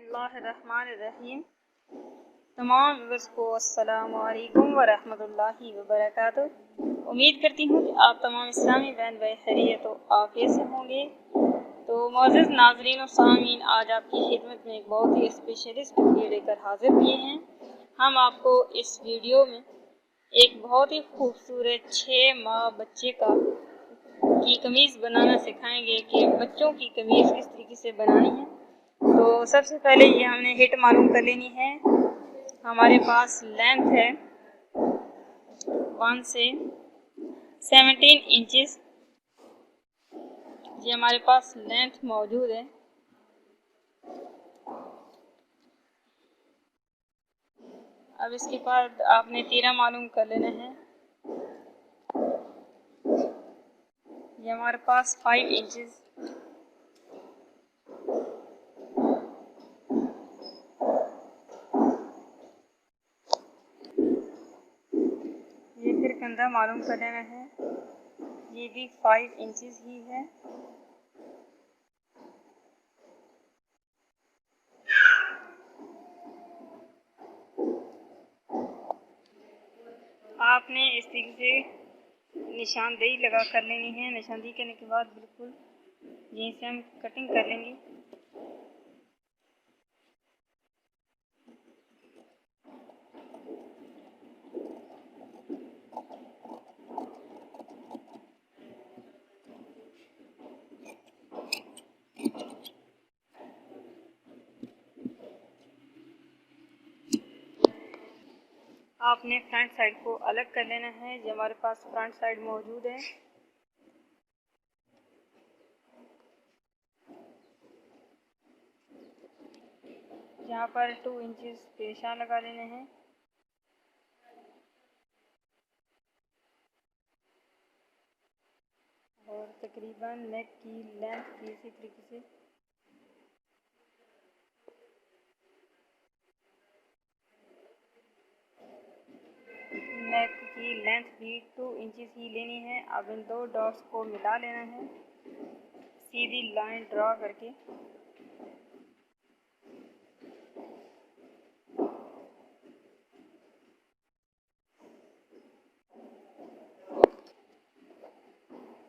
बिस्मिल्लाहिर्रहमानिर्रहीम। तमाम व्यूअर्स को अस्सलामु अलैकुम व रहमतुल्लाहि व बरकातुहू। उम्मीद करती हूँ कि आप तमाम इस्लामी बहन भाई खैरियत तो आफियत से होंगे। तो मौजूद नाज़रीन और सामीन, आज आपकी खिदमत में एक बहुत ही स्पेशलिस्ट वीडियो लेकर हाजिर हुए हैं। हम आपको इस वीडियो में एक बहुत ही खूबसूरत 6 माह बच्चे की कमीज़ बनाना सिखाएंगे कि बच्चों की कमीज़ किस तरीके से बनानी है। तो सबसे पहले ये हमने हिट मालूम कर लेनी है। हमारे पास लेंथ है 1 से 17 इंचेस। ये हमारे पास लेंथ मौजूद है। अब इसके बाद आपने तीरा मालूम कर लेना है। ये हमारे पास 5 इंचेस। ये फिर कंधा मालूम कर लेना है, ये भी 5 इंचेस ही है। आपने इस तरीके से निशानदेही लगा कर लेनी है। निशानदेही करने के बाद बिल्कुल यहीं से हम कटिंग कर लेंगे। आपने फ्रंट साइड को अलग कर लेना है। जो हमारे पास फ्रंट साइड मौजूद है, यहाँ पर 2 इंचेस के निशान लगा लेने हैं। और तकरीबन नेक की लेंथ की इसी तरीके से नेक की लेंथ भी 2 इंचेस ही लेनी है। अब इन 2 डॉट्स को मिला लेना है सीधी लाइन ड्रा करके।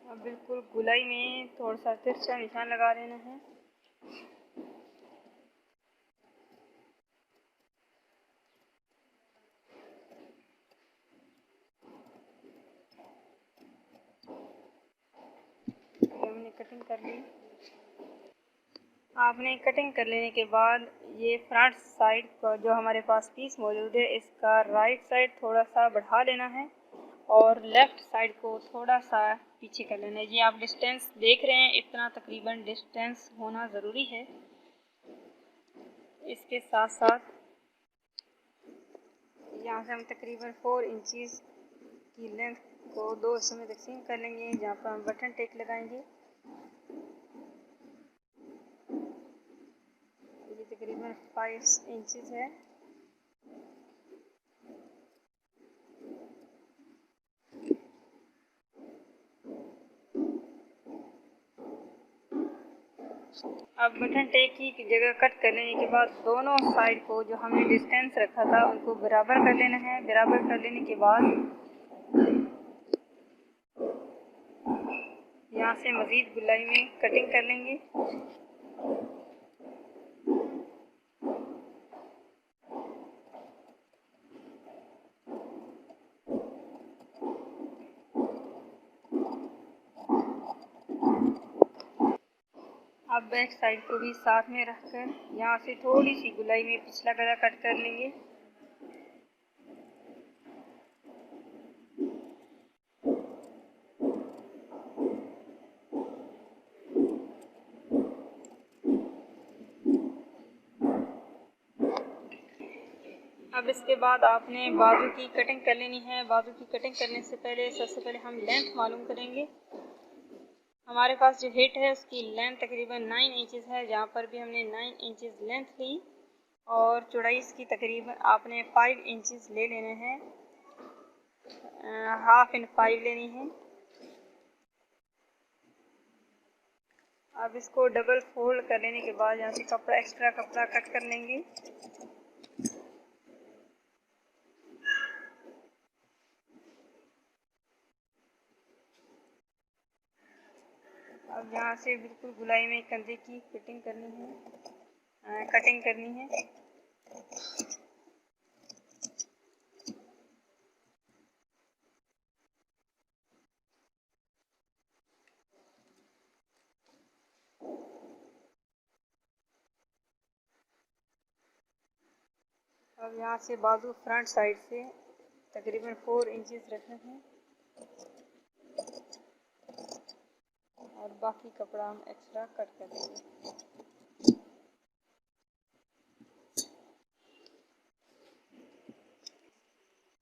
अब बिल्कुल गुलाई में थोड़ा सा तिरछा निशान लगा लेना है। हमने कटिंग कर ली। आपने कटिंग कर लेने के बाद ये फ्रंट साइड का जो हमारे पास पीस मौजूद है, इसका राइट साइड थोड़ा सा बढ़ा लेना है और लेफ़्ट साइड को थोड़ा सा पीछे कर लेना है। ये आप डिस्टेंस देख रहे हैं, इतना तकरीबन डिस्टेंस होना ज़रूरी है। इसके साथ साथ यहाँ से हम तकरीबन 4 इंचेस की लेंथ को 2 हिस्सों में तकसीम कर लेंगे, जहाँ पर हम बटन टेक लगाएंगे। ये तकरीबन 5 इंचेस है। अब बटन टेक की जगह कट कर लेने के बाद दोनों साइड को जो हमने डिस्टेंस रखा था उनको बराबर कर लेना है। बराबर कर लेने के बाद यहाँ से मज़ीद गुलाई में कटिंग कर लेंगे। अब बैक साइड को भी साथ में रखकर यहाँ से थोड़ी सी गुलाई में पिछला गला कट कर लेंगे। अब इसके बाद आपने बाजू की कटिंग कर लेनी है। बाजू की कटिंग करने से पहले सबसे पहले हम लेंथ मालूम करेंगे। हमारे पास जो हिट है उसकी लेंथ तकरीबन 9 इंचेस है, जहाँ पर भी हमने 9 इंचेस लेंथ ली और चौड़ाई इसकी तकरीबन आपने 5 इंचेस ले लेने हैं। हाफ इन 5 लेनी है। अब इसको डबल फोल्ड कर लेने के बाद यहाँ से कपड़ा एक्स्ट्रा कपड़ा कट कर लेंगे। अब यहाँ से बिल्कुल गुलाई में कंधे की कटिंग करनी है। अब यहाँ से बाजू फ्रंट साइड से तकरीबन 4 इंचेस रखना है और बाकी कपड़ा हम एक्स्ट्रा कट कर देंगे।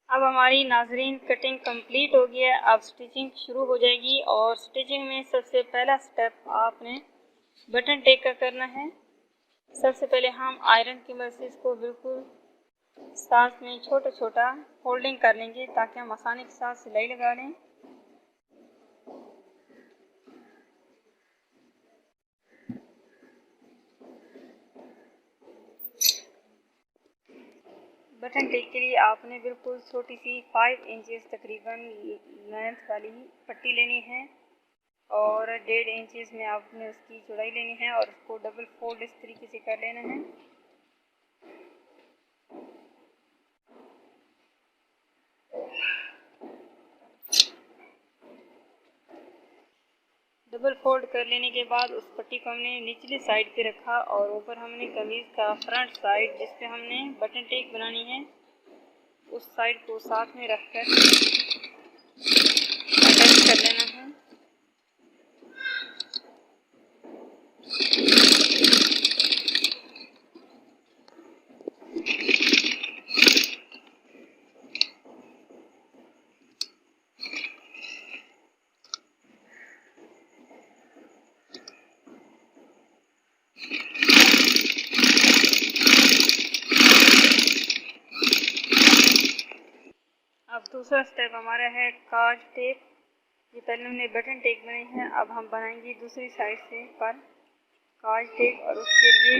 अब हमारी नाजरीन कटिंग कंप्लीट हो गई है। अब स्टिचिंग शुरू हो जाएगी और स्टिचिंग में सबसे पहला स्टेप आपने बटन टेक का करना है। सबसे पहले हम आयरन की मदद से इसको बिल्कुल साथ में छोटा छोटा फोल्डिंग कर लेंगे ताकि हम आसानी के साथ सिलाई लगा लें। बटन टेक के लिए आपने बिल्कुल छोटी सी 5 इंचेस तकरीबन लेंथ वाली पट्टी लेनी है और 1.5 इंचेस में आपने उसकी चौड़ाई लेनी है और उसको डबल फोल्ड इस तरीके से कर लेना है। डबल फोल्ड कर लेने के बाद उस पट्टी को हमने निचली साइड पे रखा और ऊपर हमने कमीज़ का फ्रंट साइड जिस पे हमने बटन टेक बनानी है उस साइड को साथ में रखकर अटैच कर लेना है। अब दूसरा स्टेप हमारा है काज टेप। ये पहले हमने बटन टेक बनाई है, अब हम बनाएंगे दूसरी साइड से पर काज टेप और उसके लिए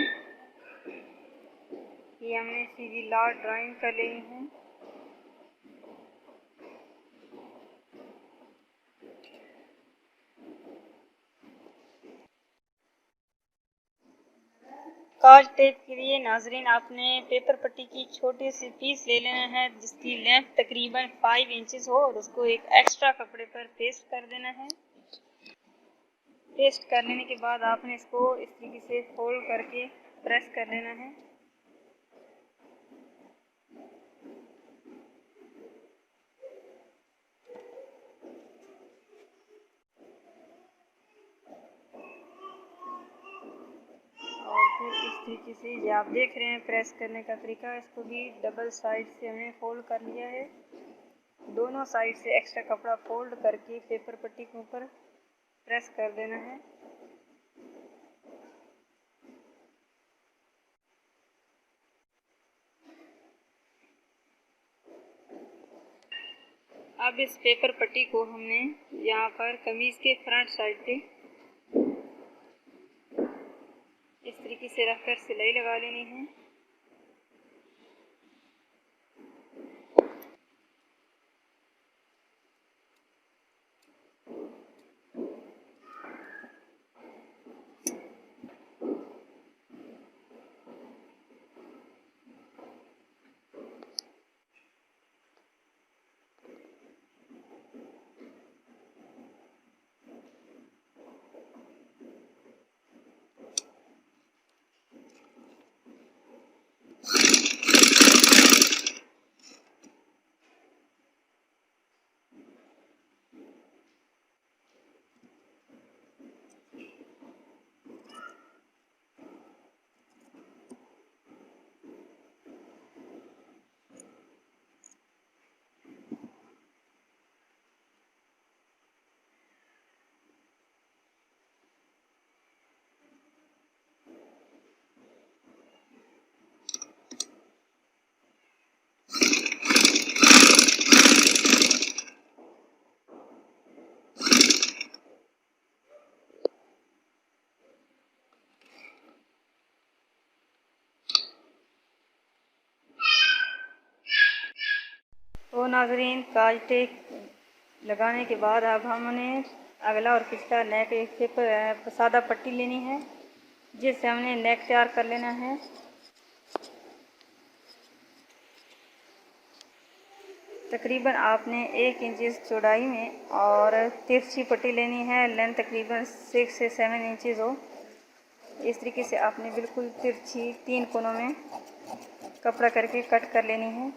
ये हमने सीधी लाल ड्राइंग कर लेनी है। काज टेप के लिए नाजरीन आपने पेपर पट्टी की छोटी सी पीस ले लेना है जिसकी लेंथ तकरीबन 5 इंचेस हो और उसको एक एक्स्ट्रा कपड़े पर पेस्ट कर देना है। पेस्ट कर लेने के बाद आपने इसको इस तरीके से फोल्ड करके प्रेस कर लेना है। और फिर इस तरीके से ये आप देख रहे हैं प्रेस करने का तरीका, इसको भी डबल साइड से हमने फोल्ड कर लिया है। दोनों साइड से एक्स्ट्रा कपड़ा फोल्ड करके पेपर पट्टी के ऊपर प्रेस कर देना है। अब इस पेपर पट्टी को हमने यहाँ पर कमीज़ के फ्रंट साइड पे इस तरीके से रखकर सिलाई लगा लेनी है। नाज़रीन, कांटे लगाने के बाद अब हमने अगला और पिछला नेक एक सादा पट्टी लेनी है, जिससे हमने नेक तैयार कर लेना है। तकरीबन आपने 1 इंच चौड़ाई में और तिरछी पट्टी लेनी है। लेंथ तकरीबन 6 से 7 इंचज़ हो। इस तरीके से आपने बिल्कुल तिरछी 3 कोनों में कपड़ा करके कट कर लेनी है।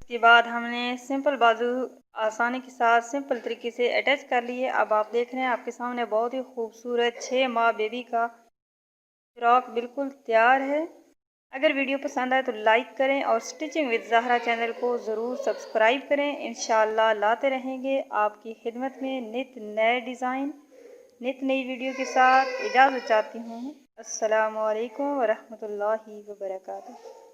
इसके बाद हमने सिंपल बाजू आसानी के साथ सिंपल तरीके से अटैच कर लिए। अब आप देख रहे हैं आपके सामने बहुत ही खूबसूरत 6 माह बेबी का फ्रॉक बिल्कुल तैयार है। अगर वीडियो पसंद आए तो लाइक करें और स्टिचिंग विद ज़हरा चैनल को ज़रूर सब्सक्राइब करें। इंशाल्लाह लाते रहेंगे आपकी खिदमत में नित नए डिज़ाइन, नित नई वीडियो के साथ। इजाज़त चाहती हूँ। अस्सलामु अलैकुम वरहमतुल्लाहि वबरकातुहू।